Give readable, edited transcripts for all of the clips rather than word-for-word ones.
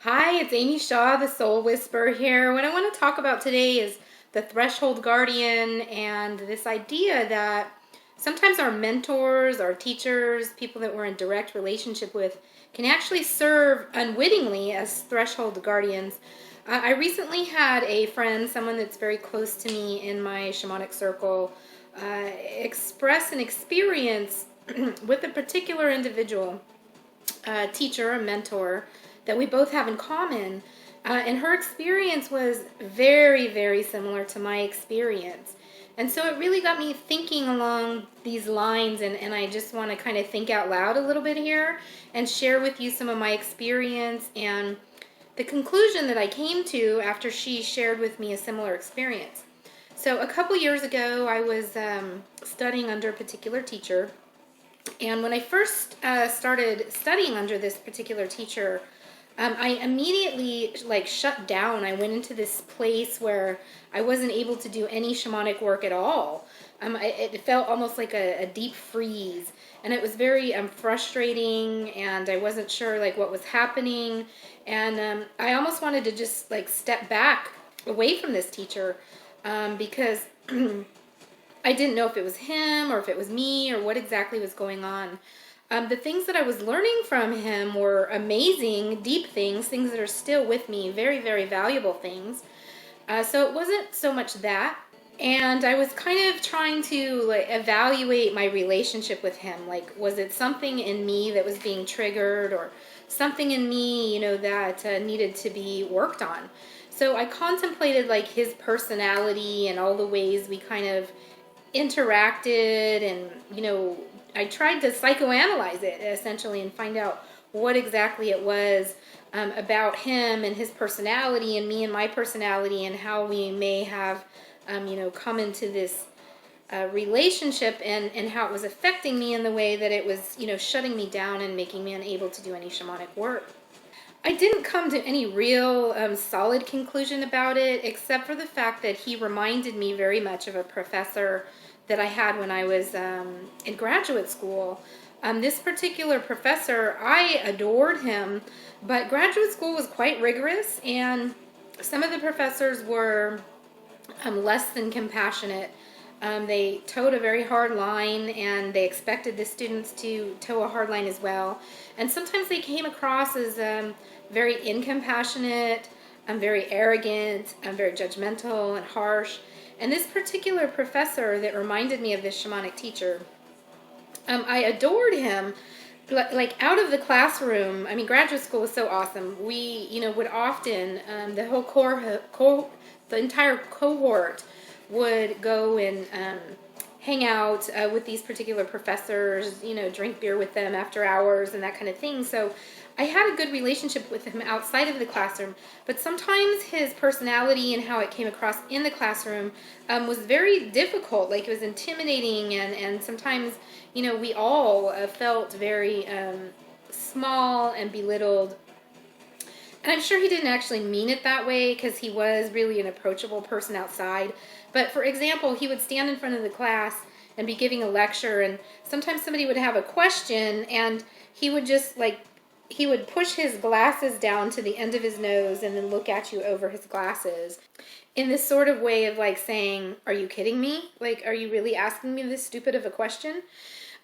Hi, it's Amy Shaw, the Soul Whisperer here. What I want to talk about today is the threshold guardian and this idea that sometimes our mentors, our teachers, people that we're in direct relationship with can actually serve unwittingly as threshold guardians. I recently had a friend, someone that's very close to me in my shamanic circle, express an experience with a particular individual, a teacher, a mentor that we both have in common. And her experience was very, very similar to my experience. And so it really got me thinking along these lines, and I just want to kind of think out loud a little bit here and share with you some of my experience and the conclusion that I came to after she shared with me a similar experience. So a couple years ago, I was studying under a particular teacher, and when I first started studying under this particular teacher, I immediately shut down. I went into this place where I wasn't able to do any shamanic work at all. It felt almost like a deep freeze, and it was very frustrating, and I wasn't sure what was happening, and I almost wanted to just step back away from this teacher, because I didn't know if it was him or if it was me or what exactly was going on. The things that I was learning from him were amazing, deep things, things that are still with me, very, very valuable things. So it wasn't so much that. And I was kind of trying to evaluate my relationship with him. Was it something in me that was being triggered, or something in me, that needed to be worked on? So I contemplated his personality and all the ways we kind of interacted, and I tried to psychoanalyze it essentially and find out what exactly it was about him and his personality and me and my personality, and how we may have come into this relationship, and how it was affecting me in the way that it was shutting me down and making me unable to do any shamanic work. I didn't come to any real solid conclusion about it, except for the fact that he reminded me very much of a professor that I had when I was in graduate school. This particular professor, I adored him, but graduate school was quite rigorous, and some of the professors were less than compassionate. They towed a very hard line, and they expected the students to toe a hard line as well. And sometimes they came across as very incompassionate, very arrogant, very judgmental and harsh. And this particular professor that reminded me of this shamanic teacher, I adored him. Out of the classroom, I mean, graduate school was so awesome. We, would often, the whole the entire cohort would go and hang out with these particular professors, drink beer with them after hours and that kind of thing. So I had a good relationship with him outside of the classroom, but sometimes his personality and how it came across in the classroom was very difficult. It was intimidating, and sometimes, we all felt very small and belittled. And I'm sure he didn't actually mean it that way, because he was really an approachable person outside. But for example, he would stand in front of the class and be giving a lecture, and sometimes somebody would have a question, and he would just he would push his glasses down to the end of his nose and then look at you over his glasses in this sort of way of saying, "Are you kidding me? Are you really asking me this stupid of a question?"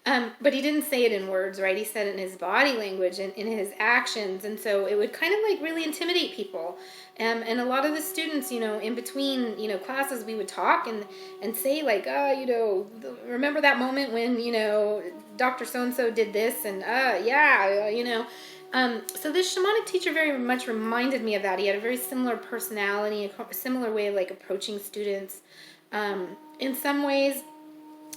But he didn't say it in words, right? He said it in his body language and in his actions. And so it would kind of really intimidate people. And a lot of the students, in between, classes, we would talk and say remember that moment when, Dr. So-and-so did this, and yeah. So this shamanic teacher very much reminded me of that. He had a very similar personality, a similar way of approaching students. In some ways,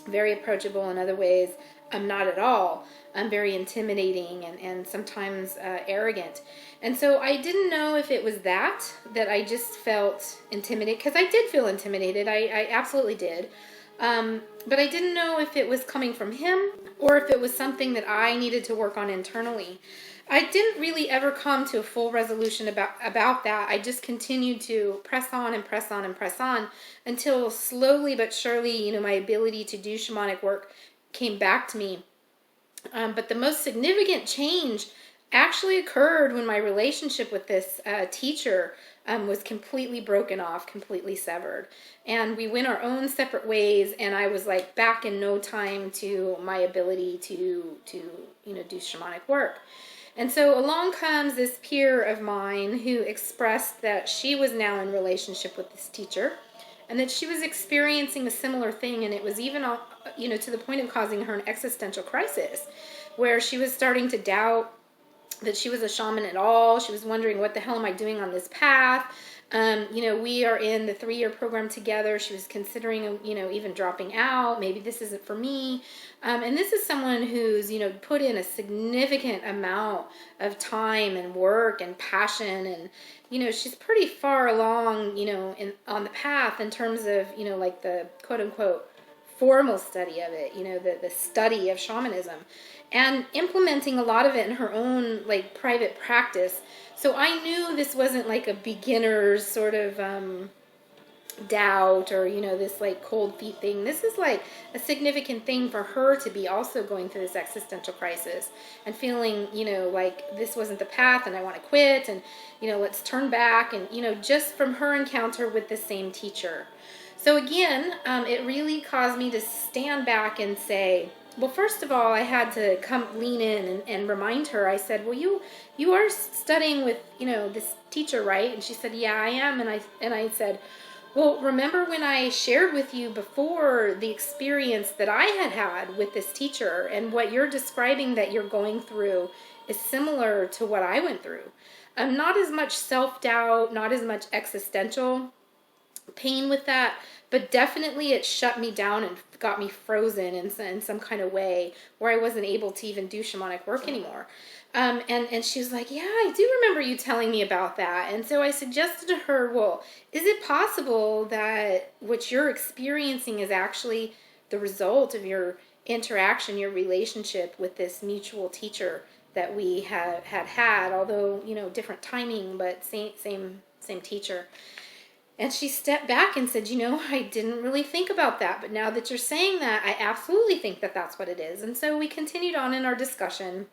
very approachable. In other ways, not at all. Very intimidating, and sometimes arrogant. And so I didn't know if it was that I just felt intimidated, because I did feel intimidated. I absolutely did. But I didn't know if it was coming from him or if it was something that I needed to work on internally. I didn't really ever come to a full resolution about that. I just continued to press on and press on and press on until slowly but surely, my ability to do shamanic work came back to me. But the most significant change actually occurred when my relationship with this teacher was completely broken off, completely severed. And we went our own separate ways, and I was like back in no time to my ability to do shamanic work. And so along comes this peer of mine who expressed that she was now in relationship with this teacher and that she was experiencing a similar thing, and it was even to the point of causing her an existential crisis where she was starting to doubt that she was a shaman at all. She was wondering, what the hell am I doing on this path? We are in the 3-year program together. She was considering, even dropping out. Maybe this isn't for me. And this is someone who's, put in a significant amount of time and work and passion. And, she's pretty far along, on the path in terms of, like the quote unquote formal study of it, the study of shamanism, and implementing a lot of it in her own like private practice. So I knew this wasn't like a beginner's sort of doubt or this like cold feet thing. This is like a significant thing for her to be also going through this existential crisis and feeling like this wasn't the path and I want to quit, and let's turn back, and just from her encounter with the same teacher. So again, it really caused me to stand back and say, well, first of all, I had to lean in and remind her. I said, well, you are studying with, this teacher, right? And she said, yeah, I am. And I said, well, remember when I shared with you before the experience that I had with this teacher, and what you're describing that you're going through is similar to what I went through. Not as much self-doubt, not as much existential pain with that, but definitely it shut me down and got me frozen in some kind of way where I wasn't able to even do shamanic work anymore. And she was like, yeah, I do remember you telling me about that. And so I suggested to her, well, is it possible that what you're experiencing is actually the result of your interaction, your relationship with this mutual teacher that we had, although, different timing, but same teacher. And she stepped back and said, I didn't really think about that, but now that you're saying that, I absolutely think that that's what it is. And so we continued on in our discussion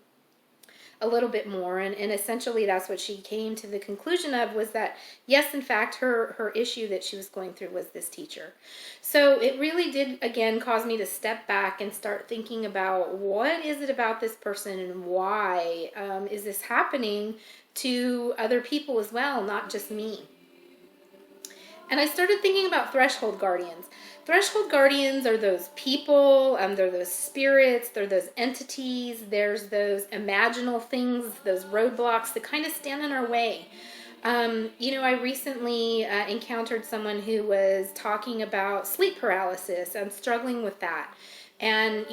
a little bit more, and essentially that's what she came to the conclusion of, was that yes, in fact, her issue that she was going through was this teacher. So it really did again cause me to step back and start thinking about, what is it about this person, and why is this happening to other people as well, not just me. And I started thinking about threshold guardians. Threshold guardians are those people, they're those spirits, they're those entities, there's those imaginal things, those roadblocks that kind of stand in our way. I recently encountered someone who was talking about sleep paralysis and struggling with that. And,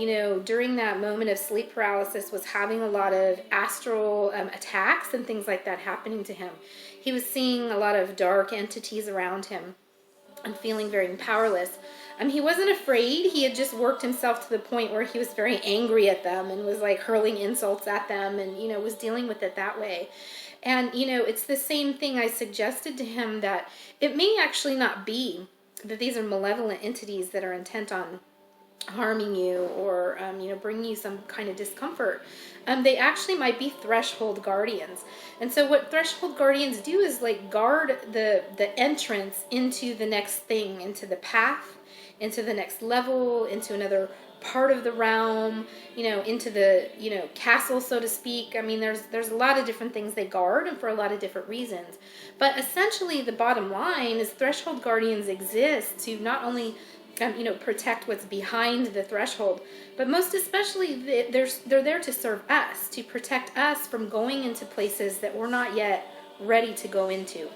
during that moment of sleep paralysis was having a lot of astral attacks and things like that happening to him. He was seeing a lot of dark entities around him and feeling very powerless. He wasn't afraid. He had just worked himself to the point where he was very angry at them and was like hurling insults at them and, was dealing with it that way. And, it's the same thing. I suggested to him that it may actually not be that these are malevolent entities that are intent on harming you or bringing you some kind of discomfort. They actually might be threshold guardians. And so what threshold guardians do is like guard the entrance into the next thing, into the path, into the next level, into another part of the realm, into the castle, so to speak. There's a lot of different things they guard, and for a lot of different reasons. But essentially the bottom line is threshold guardians exist to not only protect what's behind the threshold, but most especially they're there to serve us, to protect us from going into places that we're not yet ready to go into.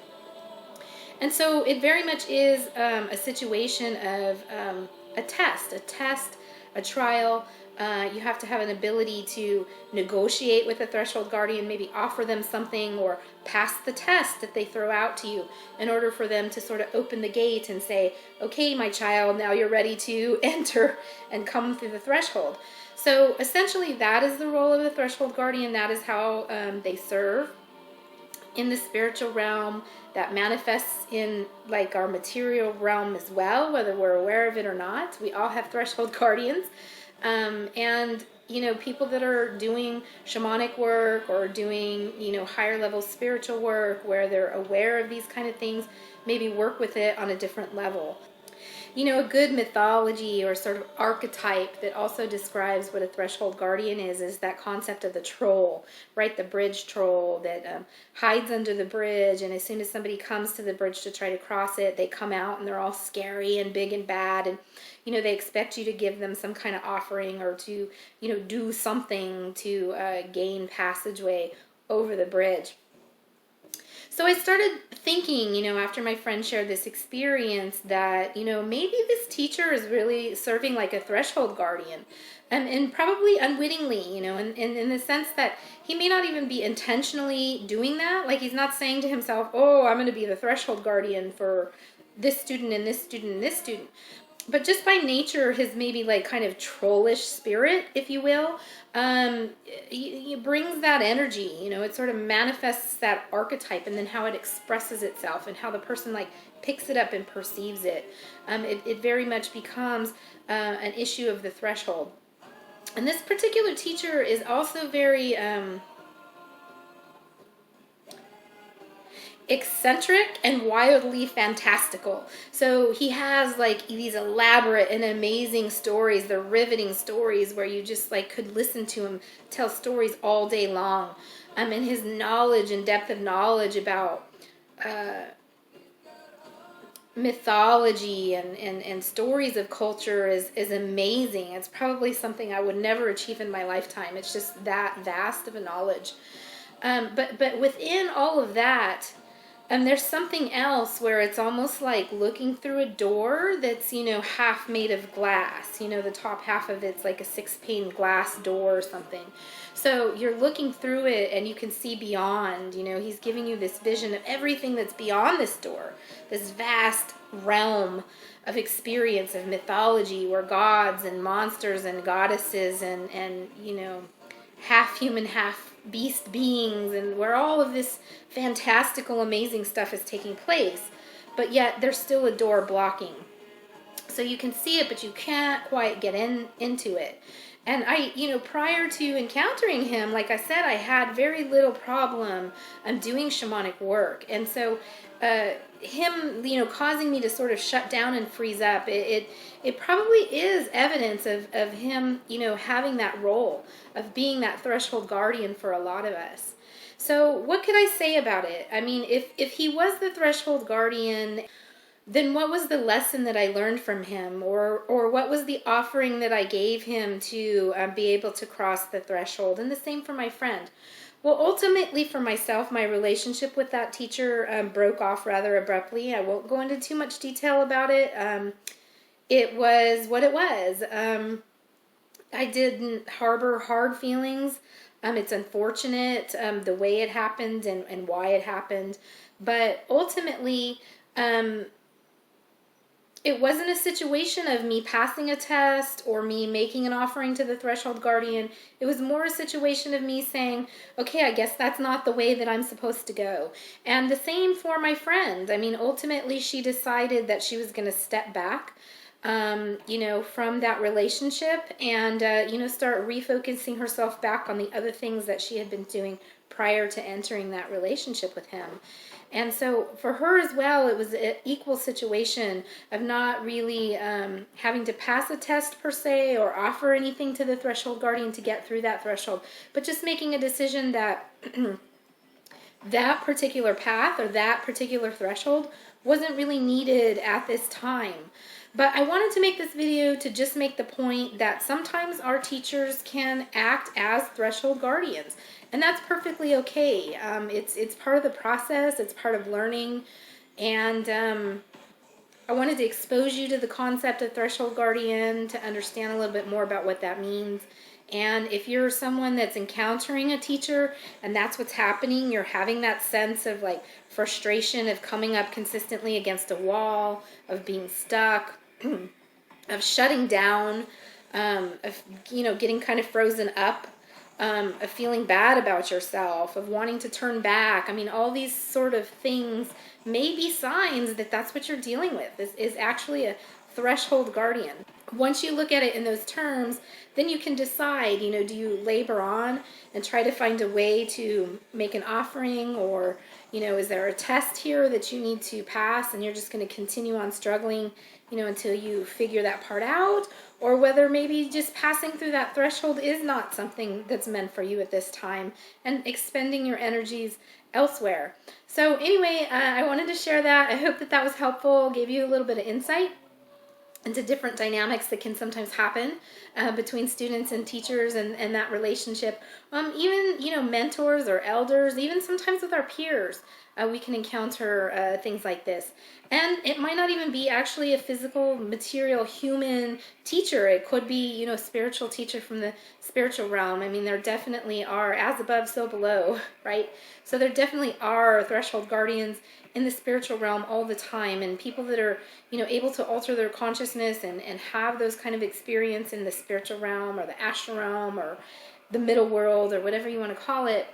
And so it very much is a situation of a test, a trial. You have to have an ability to negotiate with a threshold guardian, maybe offer them something or pass the test that they throw out to you in order for them to sort of open the gate and say, okay, my child, now you're ready to enter and come through the threshold. So essentially that is the role of the threshold guardian. That is how they serve in the spiritual realm. That manifests in like our material realm as well, whether we're aware of it or not. We all have threshold guardians. And people that are doing shamanic work or doing, higher level spiritual work where they're aware of these kind of things, maybe work with it on a different level. A good mythology or sort of archetype that also describes what a threshold guardian is that concept of the troll, right? The bridge troll that hides under the bridge, and as soon as somebody comes to the bridge to try to cross it, they come out and they're all scary and big and bad, and they expect you to give them some kind of offering or to do something to gain passageway over the bridge. So I started thinking, after my friend shared this experience that, maybe this teacher is really serving like a threshold guardian, and probably unwittingly, in the sense that he may not even be intentionally doing that. Like, he's not saying to himself, oh, I'm going to be the threshold guardian for this student and this student and this student. But just by nature, his maybe like kind of trollish spirit, if you will, he brings that energy, it sort of manifests that archetype, and then how it expresses itself and how the person like picks it up and perceives it. It very much becomes an issue of the threshold. And this particular teacher is also very eccentric and wildly fantastical. So he has like these elaborate and amazing stories. They're riveting stories where you just like could listen to him tell stories all day long. And his knowledge and depth of knowledge about mythology and stories of culture is amazing. It's probably something I would never achieve in my lifetime. It's just that vast of a knowledge. But within all of that, there's something else where it's almost like looking through a door that's, half made of glass. The top half of it's like a 6-pane glass door or something. So you're looking through it and you can see beyond. He's giving you this vision of everything that's beyond this door, this vast realm of experience of mythology where gods and monsters and goddesses and half human, half beast beings, and where all of this fantastical, amazing stuff is taking place, but yet there's still a door blocking. So you can see it, but you can't quite get into it. And I, prior to encountering him, like I said, I had very little problem doing shamanic work. And so him, causing me to sort of shut down and freeze up, it probably is evidence of him, having that role of being that threshold guardian for a lot of us. So what could I say about it? I mean, if he was the threshold guardian, then what was the lesson that I learned from him? Or what was the offering that I gave him to be able to cross the threshold? And the same for my friend. Well, ultimately for myself, my relationship with that teacher broke off rather abruptly. I won't go into too much detail about it. It was what it was. I didn't harbor hard feelings. It's unfortunate the way it happened and why it happened. But ultimately, it wasn't a situation of me passing a test or me making an offering to the threshold guardian. It was more a situation of me saying, okay, I guess that's not the way that I'm supposed to go. And the same for my friend. I mean, ultimately she decided that she was going to step back, from that relationship and, start refocusing herself back on the other things that she had been doing prior to entering that relationship with him. And so for her as well, it was an equal situation of not really having to pass a test per se or offer anything to the threshold guardian to get through that threshold, but just making a decision that that particular path or that particular threshold wasn't really needed at this time. But I wanted to make this video to just make the point that sometimes our teachers can act as threshold guardians. And that's perfectly okay. It's part of the process. It's part of learning. And I wanted to expose you to the concept of threshold guardian to understand a little bit more about what that means. And if you're someone that's encountering a teacher and that's what's happening, you're having that sense of like frustration of coming up consistently against a wall, of being stuck, of shutting down, of getting kind of frozen up, of feeling bad about yourself, of wanting to turn back. I mean, all these sort of things may be signs that that's what you're dealing with, is actually a threshold guardian. Once you look at it in those terms, then you can decide, do you labor on and try to find a way to make an offering, or, is there a test here that you need to pass and you're just going to continue on struggling, until you figure that part out, or whether maybe just passing through that threshold is not something that's meant for you at this time and expending your energies elsewhere. So anyway, I wanted to share that. I hope that was helpful, gave you a little bit of insight into different dynamics that can sometimes happen between students and teachers, and that relationship. Even, mentors or elders, even sometimes with our peers, we can encounter things like this. And it might not even be actually a physical, material, human teacher. It could be, a spiritual teacher from the spiritual realm. I mean, there definitely are, as above, so below, right? So there definitely are threshold guardians in the spiritual realm all the time, and people that are, able to alter their consciousness and have those kind of experience in the spiritual realm or the astral realm or the middle world or whatever you want to call it.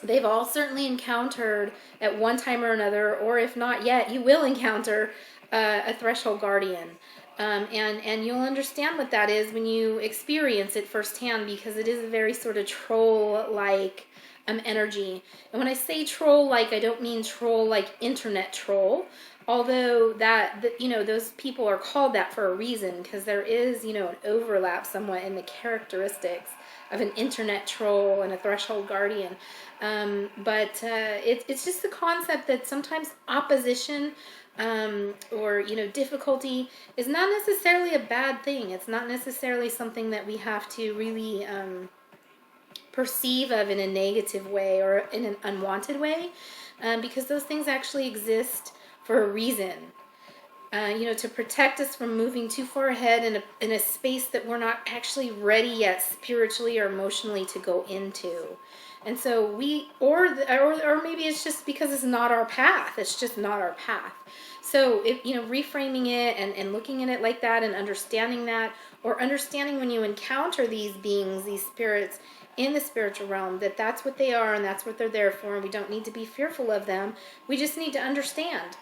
They've all certainly encountered at one time or another, or if not yet, you will encounter a threshold guardian. And you'll understand what that is when you experience it firsthand, because it is a very sort of troll-like energy. And when I say troll-like, I don't mean troll like internet troll, although those people are called that for a reason, because there is, an overlap somewhat in the characteristics of an internet troll and a threshold guardian. But it's just the concept that sometimes opposition or difficulty is not necessarily a bad thing. It's not necessarily something that we have to really perceive of in a negative way or in an unwanted way, because those things actually exist for a reason. To protect us from moving too far ahead in a space that we're not actually ready yet spiritually or emotionally to go into. And so or maybe it's just because it's not our path. It's just not our path. So if, reframing it and looking at it like that and understanding that, or understanding when you encounter these beings, these spirits in the spiritual realm, that's what they are and that's what they're there for, and we don't need to be fearful of them. We just need to understand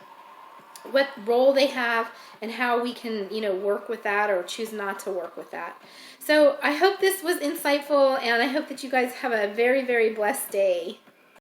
what role they have and how we can, work with that or choose not to work with that. So I hope this was insightful, and I hope that you guys have a very, very blessed day.